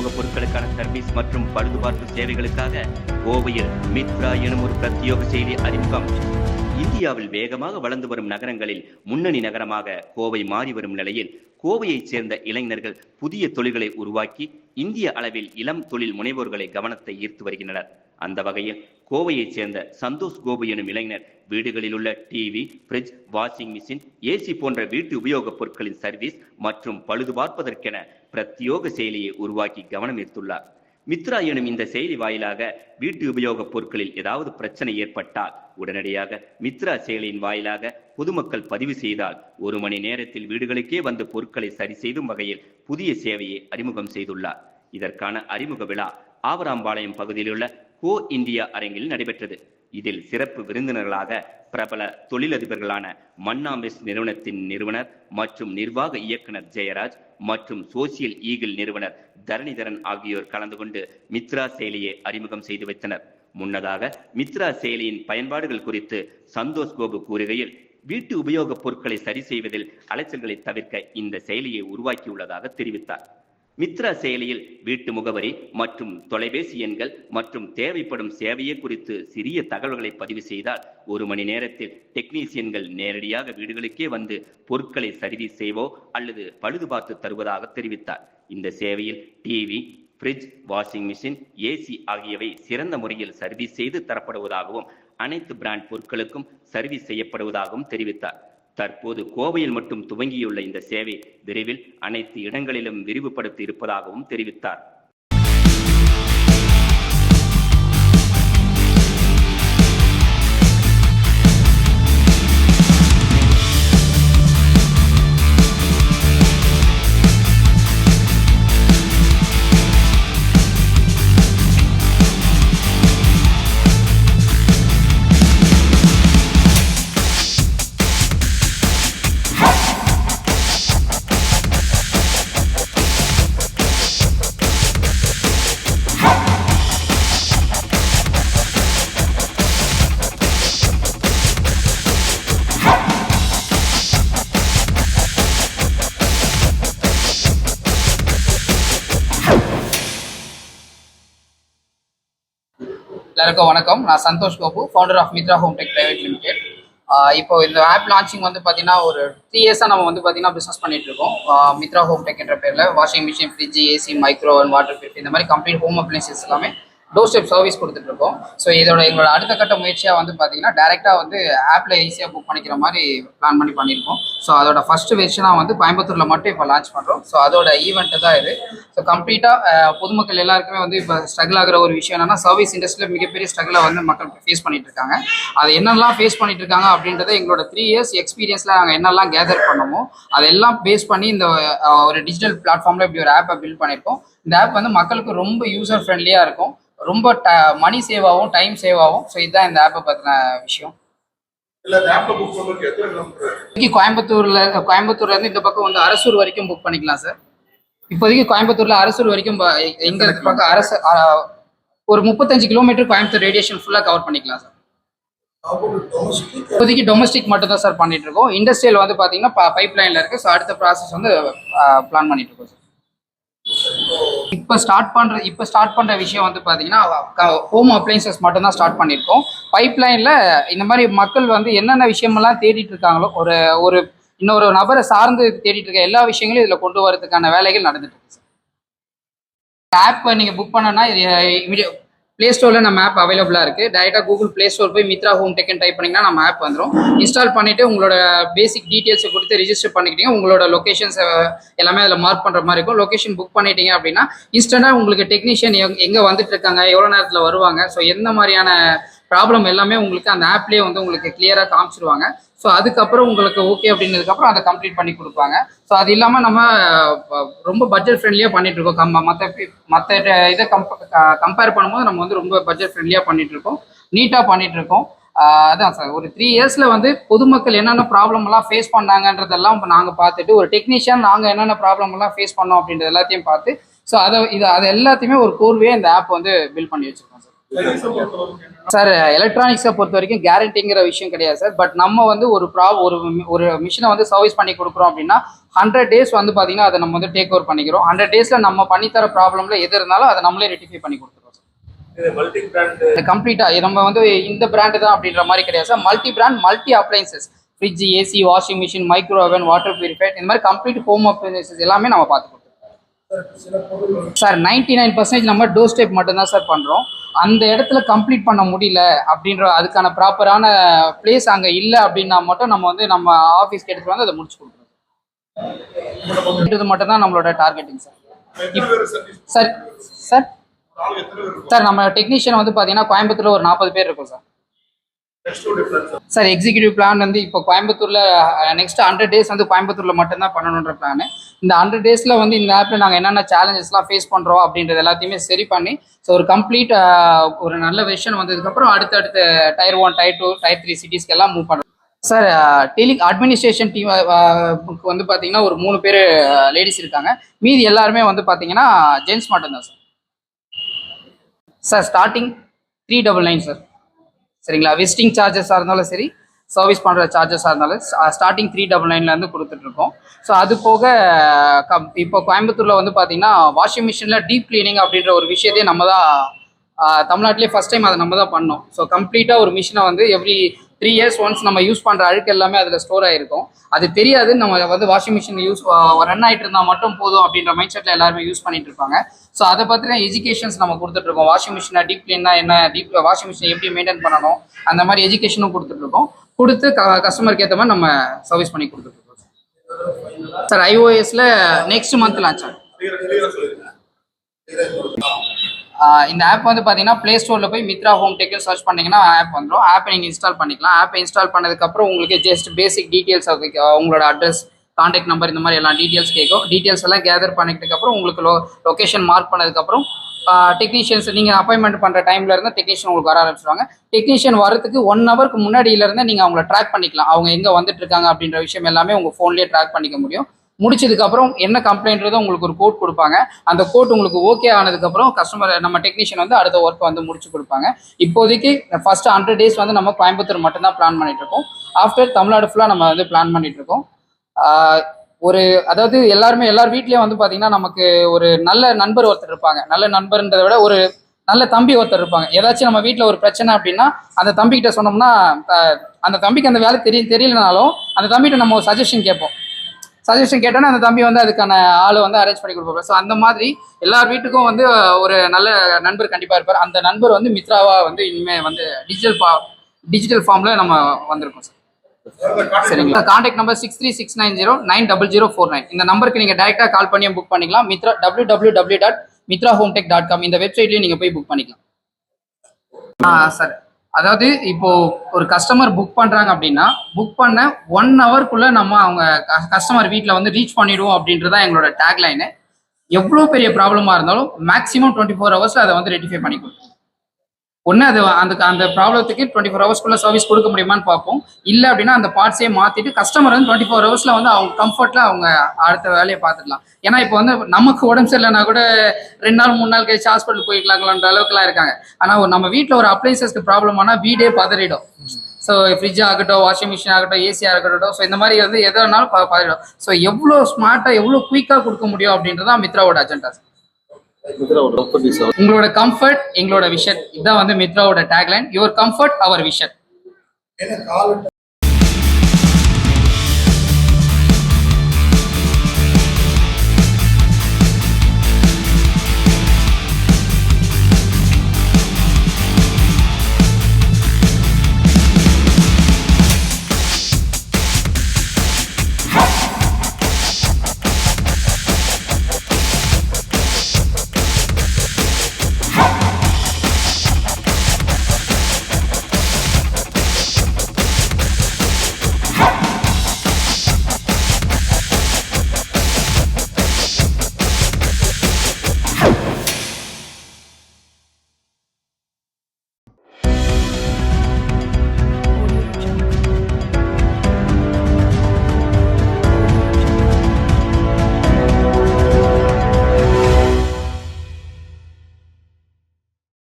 உபயோகப் பொருட்களுக்கான சர்வீஸ் மற்றும் பழுதுபார்ப்பு சேவைகளுக்காக கோவையில் மித்ரா எனும் ஒரு பிரத்யேக செயலி அறிமுகம். இந்தியாவில் வேகமாக வளர்ந்து வரும் நகரங்களில் முன்னணி நகரமாக கோவை மாறி வரும் நிலையில் கோவையைச் சேர்ந்த இளைஞர்கள் புதிய தொழில்களை உருவாக்கி இந்திய அளவில் இளம் தொழில் முனைவோர்களை கவனத்தை ஈர்த்து வருகின்றனர். அந்த வகையில் கோவையைச் சேர்ந்த சந்தோஷ் கோபு எனும் இளைஞர் வீடுகளில் உள்ள TV, fridge, washing machine, AC போன்ற வீட்டு உபயோகப் பொருட்களின் சர்வீஸ் மற்றும் பழுதுபார்ப்பதற்கென பிரத்யேக செயலியை உருவாக்கி கவனம் ஈர்த்துள்ளார். மித்ரா எனும் இந்த செயலி வாயிலாக வீட்டு உபயோகப் பொருட்களில் ஏதாவது பிரச்சனை ஏற்பட்டால் உடனடியாக மித்ரா செயலியின் வாயிலாக பொதுமக்கள் பதிவு செய்தால் 1 மணி நேரத்தில் வீடுகளுக்கே வந்து பொருட்களை சரி செய்தும் வகையில் புதிய சேவையை அறிமுகம் செய்துள்ளார். இதற்கான அறிமுக விழா ஆவராம்பாளையம் பகுதியில் உள்ள கோ இந்தியா அரங்கில் நடைபெற்றது. இதில் சிறப்பு விருந்தினர்களாக பிரபல தொழிலதிபர்களான மன்னா மெஸ் நிறுவனத்தின் நிறுவனர் மற்றும் நிர்வாக இயக்குனர் ஜெயராஜ் மற்றும் சோசியல் ஈகிள் நிறுவனர் தரணிதரன் ஆகியோர் கலந்து கொண்டு மித்ரா செயலியை அறிமுகம் செய்து வைத்தனர். முன்னதாக மித்ரா செயலியின் பயன்பாடுகள் குறித்து சந்தோஷ் கோபு கூறுகையில், வீட்டு உபயோகப் பொருட்களை சரி செய்வதில் அலைச்சல்களை தவிர்க்க இந்த செயலியை உருவாக்கியுள்ளதாக தெரிவித்தார். மித்ரா செயலியில் வீட்டு முகவரி மற்றும் தொலைபேசி எண்கள் மற்றும் தேவைப்படும் சேவையை குறித்து சிறிய தகவல்களை பதிவு செய்தால் 1 மணி நேரத்தில் டெக்னீசியன்கள் நேரடியாக வீடுகளுக்கே வந்து பொருட்களை சர்வீஸ் செய்வோ அல்லது பழுது பார்த்து தருவதாக தெரிவித்தார். இந்த சேவையில் TV, fridge, washing machine, AC ஆகியவை சிறந்த முறையில் சர்வீஸ் செய்து தரப்படுவதாகவும் அனைத்து பிராண்ட் பொருட்களுக்கும் சர்வீஸ் செய்யப்படுவதாகவும் தெரிவித்தார். தற்போது கோவையில் மட்டும் துவங்கியுள்ள இந்த சேவை விரைவில் அனைத்து இடங்களிலும் விரிவுபடுத்தி இருப்பதாகவும் தெரிவித்தார். எல்லாருக்கும் வணக்கம். நான் Santhosh Gopu, founder of Mitra home tech private limited. இப்போ இந்த ஆப் லான்ச்சிங் வந்து பார்த்தீங்கன்னா ஒரு 3 இயர்ஸாக நம்ம வந்து பார்த்தீங்கன்னா பிஸ்னஸ் பண்ணிட்டு இருக்கோம். மித்ரா ஹோம் டெக் என்ற பேரில் washing machine, fridge, AC, micro and water purify இந்த மாதிரி கம்ப்ளீட் ஹோம் அப்ளைன்சஸ் எல்லாமே டோர் ஸ்டெப் சர்வீஸ் கொடுத்துட்ருக்கோம். ஸோ எங்களோட அடுத்த கட்ட முயற்சியாக வந்து பார்த்தீங்கன்னா டேரெக்டாக வந்து ஆப்பில் ஈஸியாக புக் பண்ணிக்கிற மாதிரி பிளான் பண்ணியிருக்கோம். ஸோ அதோட ஃபஸ்ட்டு வெர்ஷனாக வந்து கோயம்புத்தூரில் மட்டும் இப்போ லான்ச் பண்ணுறோம். ஸோ அதோட ஈவெண்ட்டு தான் இது. ஸோ கம்ப்ளீட்டாக பொதுமக்கள் எல்லாருக்குமே வந்து இப்போ ஸ்ட்ரகிள் ஆகிற ஒரு விஷயம் என்னென்னா, சர்வீஸ் இண்டஸ்ட்ரியில் மிகப்பெரிய ஸ்ட்ரகிளை வந்து மக்கள் ஃபேஸ் பண்ணிட்டு இருக்காங்க. அது என்னெல்லாம் ஃபேஸ் பண்ணிட்டு இருக்காங்க அப்படின்றத எங்களோட 3 இயர்ஸ் எக்ஸ்பீரியன்ஸில் நாங்கள் என்னெல்லாம் கேதர் பண்ணமோ அதெல்லாம் பேஸ் பண்ணி இந்த ஒரு டிஜிட்டல் பிளாட்ஃபார்மில் இப்படி ஒரு ஆப்பை பில்ட் பண்ணியிருக்கோம். இந்த ஆப் வந்து மக்களுக்கு ரொம்ப யூசர் ஃப்ரெண்ட்லியாக இருக்கும், ரொம்ப மணி சேவ் ஆகும், டைம் சேவ் ஆகும். ஸோ இதுதான் இந்த ஆப்பை பற்றின விஷயம். கோயம்புத்தூர்லேருந்து இந்த பக்கம் வந்து அரசூர் வரைக்கும் புக் பண்ணிக்கலாம் சார். இப்போதைக்கு கோயம்புத்தூரில் அரசூர் வரைக்கும் எங்க பக்கம் ஒரு 35 கிலோமீட்டர் கோயம்புத்தூர் ரேடியேஷன் ஃபுல்லாக கவர் பண்ணிக்கலாம் சார். இப்போதைக்கு டொமஸ்டிக் மட்டும் தான் சார் பண்ணிட்டு இருக்கோம். இண்டஸ்ட்ரியல் வந்து பார்த்தீங்கன்னா பைப் லைனில் இருக்குது. ஸோ அடுத்த ப்ராசஸ் வந்து பிளான் பண்ணிட்டு இருக்கோம் சார். இப்போ ஸ்டார்ட் பண்ற விஷயம் வந்து பார்த்தீங்கன்னா ஹோம் அப்ளைன்சஸ் மட்டும் தான் ஸ்டார்ட் பண்ணியிருக்கோம். பைப் லைனில் இந்த மாதிரி மக்கள் வந்து என்னென்ன விஷயமெல்லாம் தேடிட்டு இருக்காங்களோ, ஒரு இன்னொரு நபரை சார்ந்து தேடிட்டு இருக்க எல்லா விஷயங்களும் இதில் கொண்டு வரதுக்கான வேலைகள் நடந்துட்டு இருக்கு. ஆப் நீங்கள் புக் பண்ணனா பிளே ஸ்டோரில் நம்ம ஆப் அவைலபிளாக இருக்குது. டேரெக்டாக கூகுள் பிளே ஸ்டோர் போய் மித்ரா ஹோம் டெக்னு டைப் பண்ணிங்கன்னா நம்ம ஆப் வந்துடும். இன்ஸ்டால் பண்ணிவிட்டு உங்களோட பேசிக் டீட்டெயில்ஸை கொடுத்து ரிஜிஸ்டர் பண்ணிக்கிட்டீங்க. உங்களோட லொக்கேஷன்ஸ் எல்லாமே அதில் மார்க் பண்ணுற மாதிரி இருக்கும். லொக்கேஷன் புக் பண்ணிட்டீங்க அப்படின்னா இன்ஸ்டண்ட்டாக உங்களுக்கு டெக்னீஷியன் எங்கே வந்துட்டு இருக்காங்க, எவ்வளோ நேரத்தில் வருவாங்க, ஸோ எந்த மாதிரியான ப்ராப்ளம் எல்லாமே உங்களுக்கு அந்த ஆப்லேயே வந்து உங்களுக்கு கிளியராக காமிச்சிருவாங்க. ஸோ அதுக்கப்புறம் உங்களுக்கு ஓகே அப்படின்றதுக்கப்புறம் அதை கம்ப்ளீட் பண்ணி கொடுப்பாங்க. ஸோ அது இல்லாமல் நம்ம ரொம்ப பட்ஜெட் ஃப்ரெண்ட்லியாக பண்ணிட்டு இருக்கோம். மற்ற இதை கம்பேர் பண்ணும்போது நம்ம வந்து ரொம்ப பட்ஜெட் ஃப்ரெண்ட்லியாக பண்ணிட்டு இருக்கோம், நீட்டாக பண்ணிட்டு இருக்கோம். அதான் சார், ஒரு 3 இயர்ஸில் வந்து பொதுமக்கள் என்னென்ன ப்ராப்ளம்லாம் ஃபேஸ் பண்ணாங்கன்றதெல்லாம் இப்போ நாங்கள் பார்த்துட்டு, ஒரு டெக்னீஷியன் நாங்கள் என்னென்ன ப்ராப்ளம்லாம் ஃபேஸ் பண்ணோம் அப்படின்றது எல்லாத்தையும் பார்த்து, ஸோ அதை எல்லாத்தையுமே ஒரு கோர்வையாக இந்த ஆப் வந்து பில்ட் பண்ணி வச்சுருக்கோம் சார். சார் எலக்ட்ரானிக்ஸை பொறுத்த வரைக்கும் கேரண்டிங்கிற விஷயம் கிடையாது சார். பட் நம்ம வந்து ஒரு மிஷினை வந்து சர்வீஸ் பண்ணி கொடுக்குறோம் அப்படின்னா 100 days வந்து பார்த்தீங்கன்னா அதை நம்ம வந்து டேக் ஓவர் பண்ணிக்கிறோம். 100 daysல நம்ம பண்ணித்தர ப்ராப்ளம்ல எது இருந்தாலும் அதை நம்மளே ரெட்டிஃபை பண்ணி கொடுத்துருவோம் சார். கம்ப்ளீட்டாக நம்ம வந்து இந்த பிராண்டு தான் அப்படின்ற மாதிரி கிடையாது sir. Multi brand, multi appliances, fridge, AC, washing machine, micro oven, water purifier, இந்த மாதிரி கம்ப்ளீட் ஹோம் அப்ளைன்சஸ் எல்லாமே நம்ம பார்த்து கொடுத்துருவோம் சார். 99% நம்ம டோர் ஸ்டெப் மட்டும்தான் சார் பண்ணுறோம். அந்த இடத்துல கம்ப்ளீட் பண்ண முடியல அப்படின்ற அதுக்கான ப்ராப்பரான பிளேஸ் அங்கே இல்லை அப்படின்னா மட்டும் நம்ம வந்து நம்ம ஆஃபீஸ்க்கு எடுத்துகிட்டு வந்து அதை முடிச்சு கொடுக்குறோம். இது மட்டும் தான் நம்மளோட targeting sir. Sir sir sir நம்ம டெக்னீஷியன் வந்து பார்த்தீங்கன்னா கோயம்புத்தூர்ல ஒரு 40 பேர் இருக்கும் சார். சார் எக்ஸிக்யூட்டிவ் பிளான் வந்து இப்போ கோயம்புத்தூர்ல நெக்ஸ்ட் 100 days வந்து கோயம்புத்தூர்ல மட்டும்தான் பண்ணணுன்ற பிளான். இந்த 100 daysல வந்து இந்த ஆப்ல நாங்கள் என்னென்ன சேலஞ்சஸ்லாம் ஃபேஸ் பண்றோம் அப்படின்றது எல்லாத்தையுமே சரி பண்ணி ஸோ ஒரு கம்ப்ளீட் ஒரு நல்ல விஷன் வந்ததுக்கப்புறம் அடுத்தடுத்த Tier 1, Tier 2, Tier 3 சிட்டிஸ்க்கு எல்லாம் மூவ் பண்ணுறோம் சார். அட்மினிஸ்ட்ரேஷன் டீம் வந்து பார்த்தீங்கன்னா ஒரு 3 பேர் லேடிஸ் இருக்காங்க. மீதி எல்லாருமே வந்து பார்த்தீங்கன்னா ஜென்ஸ் மட்டும்தான் சார். Sir starting 399 sir. சரிங்களா, விசிட்டிங் சார்ஜஸாக இருந்தாலும் சரி, சர்வீஸ் பண்ணுற சார்ஜஸாக இருந்தாலும் ஸ்டார்டிங் 399 கொடுத்துட்ருக்கோம். ஸோ அது போக இப்போ கோயம்புத்தூரில் வந்து பார்த்தீங்கன்னா வாஷிங் மிஷினில் டீப் கிளீனிங் அப்படின்ற ஒரு விஷயத்தையே நம்ம தான் தமிழ்நாட்டிலே ஃபஸ்ட் டைம் அதை நம்ம தான் பண்ணோம். ஸோ கம்ப்ளீட்டாக ஒரு மிஷினை வந்து எவ்ரி 3 years ஒன்ஸ் நம்ம யூஸ் பண்ணுற அழுக்கு எல்லாமே அதில் ஸ்டோர் ஆகிருக்கும். அது தெரியாது. நம்ம வந்து வாஷிங் மிஷின் ரன் ஆகிட்டு இருந்தால் மட்டும் போதும் அப்படின்ற மைண்ட் செட்டில் எல்லாருமே யூஸ் பண்ணிட்டு இருப்பாங்க. ஸோ அதை பற்றின எஜுகேஷன்ஸ் நம்ம கொடுத்துட்ருக்கோம். வாஷிங் மிஷினை டீப் கிளீன்னா என்ன, வாஷிங் மிஷினை எப்படி மெயின்டைன் பண்ணணும், அந்த மாதிரி எஜுகேஷனும் கொடுத்துட்ருக்கோம். கொடுத்து கஸ்டமருக்கு ஏற்ற மாதிரி நம்ம சர்வீஸ் பண்ணி கொடுத்துட்ருக்கோம் சார். iOSல நெக்ஸ்ட் மந்த் லான்ச் ஆகும். இந்த ஆப் வந்து பார்த்தீங்கன்னா ப்ளே ஸ்டோரில் போய் மித்ரா ஹோம் டெக்னு சர்ச் பண்ணிங்கன்னா ஆப் வந்துடும். ஆப்பை நீங்கள் இன்ஸ்டால் பண்ணிக்கலாம். ஆப்பை இன்ஸ்டால் பண்ணதுக்கப்புறம் உங்களுக்கு ஜஸ்ட் பேசிக் டீட்டெயில்ஸ் உங்களோட அட்ரஸ், கான்டாக்ட் நம்பர், இந்த மாதிரி எல்லாம் டீட்டெயில்ஸ் கேட்கும். டீட்டெயில்ஸ் எல்லாம் கேதர் பண்ணிக்கிட்டதுக்கப்புறம் உங்களுக்கு லொக்கேஷன் மார்க் பண்ணதுக்கப்புறம் டெக்னீஷியன்ஸ் நீங்கள் அப்பாயின்மெண்ட் பண்ணுற டைமில் இருந்தால் டெக்னீஷியன் உங்களுக்கு வர ஆரம்பிச்சிருவாங்க. டெக்னீஷியன் வரதுக்கு 1 hourக்கு முன்னாடியிலேருந்து நீங்கள் அவங்கள ட்ராக் பண்ணிக்கலாம். அவங்க எங்கே வந்துட்டு இருக்காங்க அப்படின்ற விஷயம் எல்லாமே உங்கள் ஃபோன்லேயே ட்ராக் பண்ணிக்க முடியும். முடிச்சதுக்கப்புறம் என்ன கம்ப்ளைண்ட்றதோ உங்களுக்கு ஒரு கோட் கொடுப்பாங்க. அந்த கோட் உங்களுக்கு ஓகே ஆனதுக்கப்புறம் நம்ம டெக்னீஷியன் வந்து அடுத்த ஒர்க் வந்து முடிச்சு கொடுப்பாங்க. இப்போதைக்கு ஃபர்ஸ்ட் 100 days வந்து நம்ம கோயம்புத்தூர் மட்டும்தான் பிளான் பண்ணிட்டு இருக்கோம். ஆஃப்டர் தமிழ்நாடு ஃபுல்லாக நம்ம வந்து பிளான் பண்ணிட்டு இருக்கோம். அதாவது எல்லார் வீட்லேயும் வந்து பார்த்தீங்கன்னா நமக்கு ஒரு நல்ல நண்பர் ஒருத்தர் இருப்பாங்க. நல்ல நண்பர்ன்றதை விட ஒரு நல்ல தம்பி ஒருத்தர் இருப்பாங்க. ஏதாச்சும் நம்ம வீட்டில் ஒரு பிரச்சனை அப்படின்னா அந்த தம்பிக்கிட்ட சொன்னோம்னா அந்த தம்பிக்கு அந்த வேலை தெரியலனாலும் அந்த தம்பிகிட்ட நம்ம ஒரு சஜஷன் கேட்டோன்னா அந்த தம்பி வந்து அதுக்கான ஆளை வந்து அரேஞ்ச் பண்ணி கொடுப்பாரு. ஸோ அந்த மாதிரி எல்லார் வீட்டுக்கும் வந்து ஒரு நல்ல நண்பர் கண்டிப்பாக இருப்பார். அந்த நண்பர் வந்து மித்ராவா வந்து இனிமேல் வந்து டிஜிட்டல் ஃபார்மில் நம்ம வந்திருக்கோம் சார். சரிங்களா, கான்டாக்ட் நம்பர் 6369090049. இந்த நம்பருக்கு நீங்கள் டைரெக்டாக கால் பண்ணியும் புக் பண்ணிக்கலாம். www.mitrahometech.com இந்த வெப்சைட்லேயும் நீங்கள் போய் புக் பண்ணிக்கலாம். சார் அதாவது இப்போ ஒரு கஸ்டமர் புக் பண்றாங்க அப்படின்னா புக் பண்ண 1 hourக்குள்ள நம்ம அவங்க கஸ்டமர் வீட்டில் வந்து ரீச் பண்ணிடுவோம் அப்படின்றதான் எங்களோட டேக்லைனு. எவ்வளோ பெரிய ப்ராப்ளமாக இருந்தாலும் மேக்ஸிமம் 24 hours அதை வந்து ரெட்டிஃபை பண்ணி கொடுப்போம். ஒன்று அது அந்த ப்ராப்ளத்துக்கு 24 hours சர்வீஸ் கொடுக்க முடியுமான்னு பார்ப்போம். இல்லை அப்படின்னா அந்த பார்ட்ஸே மாற்றிட்டு கஸ்டமர் வந்து 24 hours வந்து அவங்க கம்ஃபர்ட்டில் அவங்க அடுத்த வேலையை பார்த்துக்கலாம். ஏன்னா இப்போ வந்து நமக்கு உடம்பு சரியில்லைனா கூட 2 நாள் 3 நாள் கழிச்சு ஹாஸ்பிட்டல் போய்க்கலாங்களான்ற அளவுக்குலாம் இருக்காங்க. ஆனால் நம்ம வீட்டில் ஒரு அப்ளைன்சஸ்க்கு ப்ராப்ளம் ஆனால் வீடே பதறிடும். ஸோ ஃப்ரிட்ஜ் ஆகட்டும், வாஷிங் மிஷின் ஆகட்டும், ஏசியாக இருக்கட்டும், ஸோ இந்த மாதிரி வந்து எதனாலும் பதறிடும். ஸோ எவ்வளோ ஸ்மார்ட்டாக எவ்வளோ குயிக்காக கொடுக்க முடியும் அப்படின்றதான் மித்ராவோட அஜெண்டா. உங்களோட கம்ஃபர்ட் எங்களோட விஷன், இதுதான் வந்து மித்ராவோட tagline. Your comfort our vision.